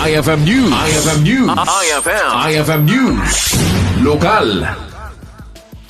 IFM News. IFM News. IFM News. Lokal.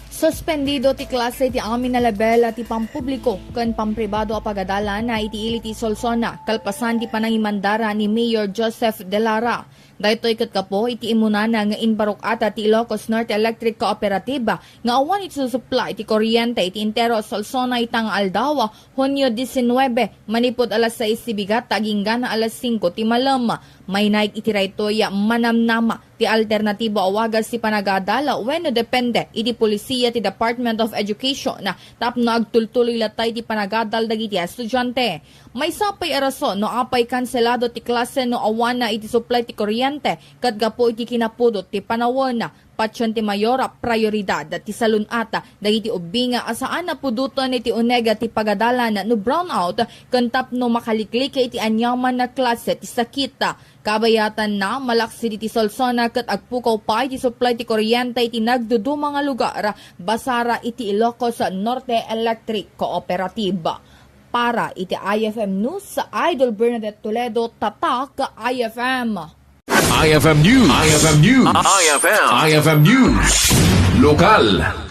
Suspendido ti klase ti Amin na Lebel at ti pampubliko ken pampribado a pagadala na itiili ti Solsona kalpasan ti panangimandara ni Mayor Joseph De Lara. Daytoy ket kapo iti imunana nga inbarok ata ti Ilocos Norte Electric Cooperativa nga awan iti supply ti kuryente iti intero Solsona itang Aldaw Hunyo 19 manipod alas 6 ti bigat taginggan alas 5 ti malam. May naik iti raytoy manamnama ti alternatibo awagas ti panagadala wenno depende iti polisiya ti Department of Education na tapno agtultuloy latay ti panagadal dagiti estudyante. May sapay arason no apay kanselado ti klase no awan na iti supply ti kuryente ket gapo iti kinapudot ti panawon na patyon ti mayora prioridad ti salunata dagiti ubinga asaan na puduton iti unega ti pagadala na no brownout ken tapno makaliklik iti anyaman na klase ti sakita. Kabayatan na malaksi ti Solsona ket agpukaw pa iti supply ti kuryente iti nagdudu mga lugar basara iti Ilocos Norte Electric Cooperativa. Para iti IFM News sa Idol Bernadette Toledo, Tatak IFM. IFM News. IFM News. IFM News. Lokal.